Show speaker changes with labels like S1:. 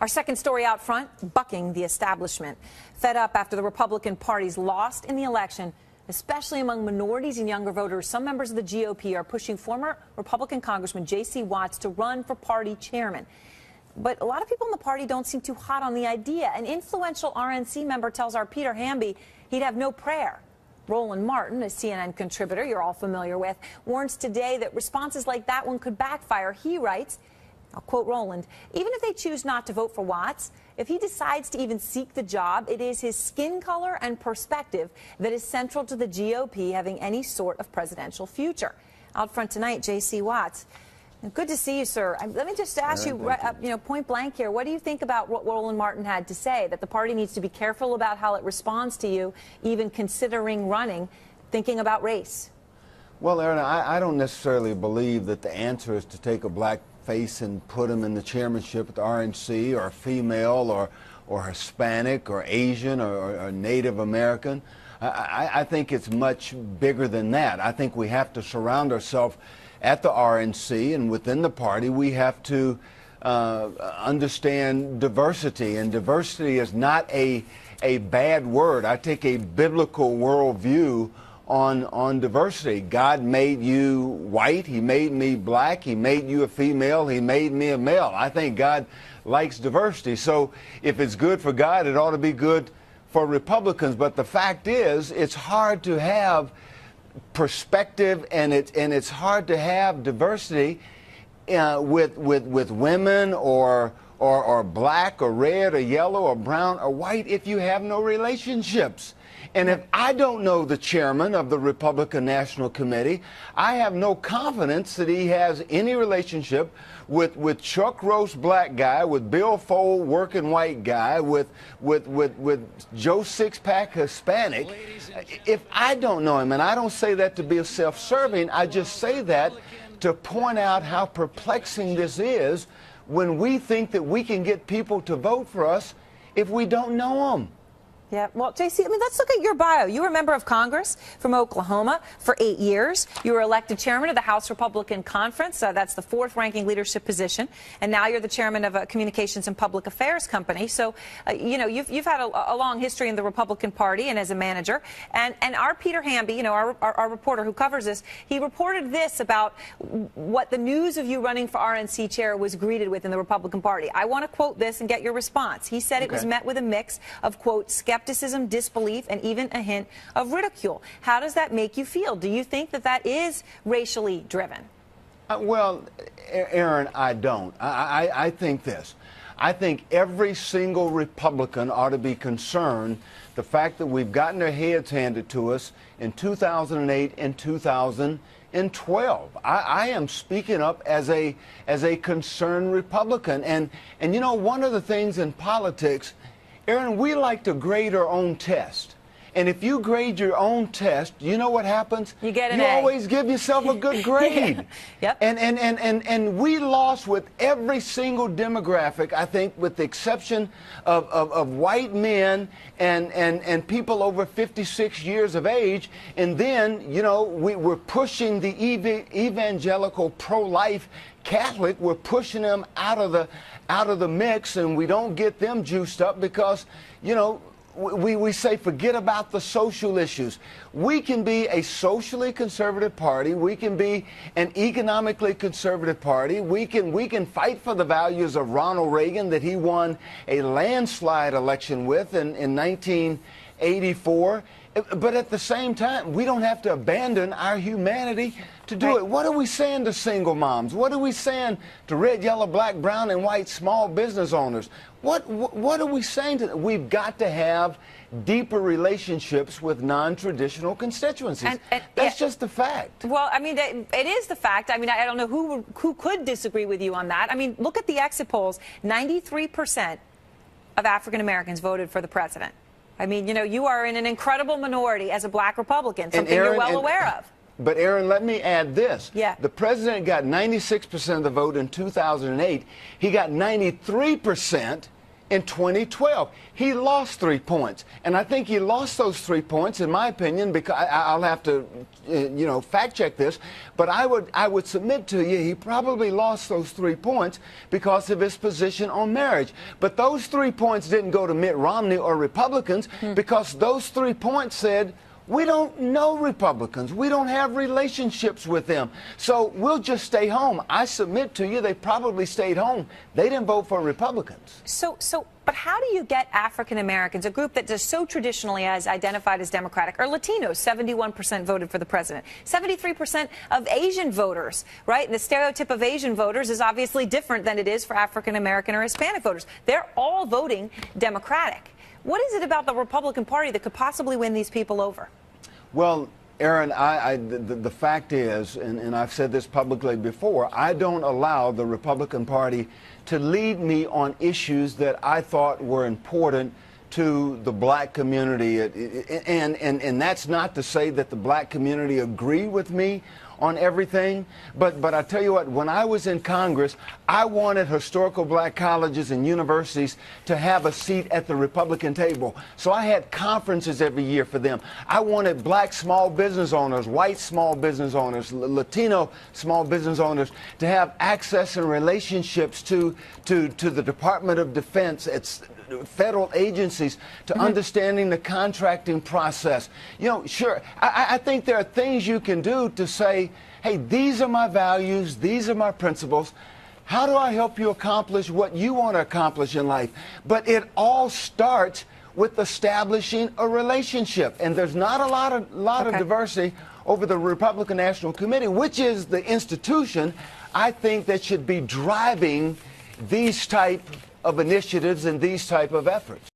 S1: Our second story out front, bucking the establishment. Fed up after the Republican Party's lost in the election, especially among minorities and younger voters, some members of the GOP are pushing former Republican Congressman J.C. Watts to run for party chairman. But a lot of people in the party don't seem too hot on the idea. An influential RNC member tells our Peter Hamby he'd have no prayer. Roland Martin, a CNN contributor you're all familiar with, warns today that responses like that one could backfire. He writes, I'll quote Roland, even if they choose not to vote for Watts, if he decides to even seek the job, it is his skin color and perspective that is central to the GOP having any sort of presidential future. Out front tonight, J.C. Watts. Good to see you, sir. Let me just ask you, point blank here, what do you think about what Roland Martin had to say, that the party needs to be careful about how it responds to you, even considering running, thinking about race?
S2: Well, Aaron, I don't necessarily believe that the answer is to take a black face and put him in the chairmanship at the RNC, or female, or Hispanic, or Asian, or Native American. I think it's much bigger than that. I think we have to surround ourselves at the RNC and within the party. We have to understand diversity, and diversity is not a bad word. I take a biblical worldview on diversity. God made you white, he made me black, he made you a female, he made me a male. I think God likes diversity. So if it's good for God, it ought to be good for Republicans. But the fact is, it's hard to have perspective, and it's hard to have diversity with women or black or red or yellow or brown or white if you have no relationships. And if I don't know the chairman of the Republican National Committee, I have no confidence that he has any relationship with Chuck Roast black guy, with Bill Fold working white guy, with Joe Sixpack Hispanic. If I don't know him, and I don't say that to be self-serving, I just say that to point out how perplexing this is when we think that we can get people to vote for us if we don't know them.
S1: Yeah, well, J.C., let's look at your bio. You were a member of Congress from Oklahoma for 8 years. You were elected chairman of the House Republican Conference. That's the fourth-ranking leadership position. And now you're the chairman of a communications and public affairs company. So, you've had a long history in the Republican Party and as a manager. And our Peter Hamby, our reporter who covers this, he reported this about what the news of you running for RNC chair was greeted with in the Republican Party. I want to quote this and get your response. He said it was met with a mix of, quote, skepticism, disbelief, and even a hint of ridicule. How does that make you feel? Do you think that that is racially driven?
S2: Well, Aaron, I don't. I think this. I think every single Republican ought to be concerned the fact that we've gotten our heads handed to us in 2008 and 2012. I am speaking up as a concerned Republican. And one of the things in politics, Aaron, we like to grade our own test. And if you grade your own test, you know what happens?
S1: You get an
S2: A. You
S1: A.
S2: always give yourself a good grade.
S1: Yep.
S2: And we lost with every single demographic, I think, with the exception of white men and people over 56 years of age. And then, we're pushing the evangelical pro-life Catholic, we're pushing them out of the mix, and we don't get them juiced up because, we say forget about the social issues. We can be a socially conservative party. We can be an economically conservative party. We can fight for the values of Ronald Reagan that he won a landslide election with in 1984. But at the same time, we don't have to abandon our humanity to do it. What are we saying to single moms? What are we saying to red, yellow, black, brown, and white small business owners? What are we saying to them? We've got to have deeper relationships with non-traditional constituencies. That's just the fact.
S1: Well, it is the fact. I don't know who could disagree with you on that. Look at the exit polls. 93% of African Americans voted for the president. You are in an incredible minority as a black Republican, something you're well aware of.
S2: But, Aaron, let me add this.
S1: Yeah.
S2: The president got 96% of the vote in 2008. He got 93% in 2012. He lost 3 points. And I think he lost those 3 points, in my opinion, because I'll have to, fact check this, but I would submit to you he probably lost those 3 points because of his position on marriage. But those 3 points didn't go to Mitt Romney or Republicans because those 3 points said, we don't know Republicans. We don't have relationships with them. So we'll just stay home. I submit to you they probably stayed home. They didn't vote for Republicans.
S1: But how do you get African Americans, a group that is so traditionally as identified as Democratic, or Latinos, 71% voted for the president, 73% of Asian voters, right? And the stereotype of Asian voters is obviously different than it is for African American or Hispanic voters. They're all voting Democratic. What is it about the Republican Party that could possibly win these people over?
S2: Well, Aaron, the fact is, and I've said this publicly before, I don't allow the Republican Party to lead me on issues that I thought were important to the black community. And that's not to say that the black community agree with me on everything, but I tell you what, when I was in Congress, I wanted historical black colleges and universities to have a seat at the Republican table. So I had conferences every year for them. I wanted black small business owners, white small business owners, Latino small business owners to have access and relationships to the Department of Defense, its federal agencies, to understanding the contracting process. Sure, I think there are things you can do to say, hey, these are my values, these are my principles. How do I help you accomplish what you want to accomplish in life? But it all starts with establishing a relationship. And there's not a lot of diversity over the Republican National Committee, which is the institution I think that should be driving these type of initiatives and these type of efforts.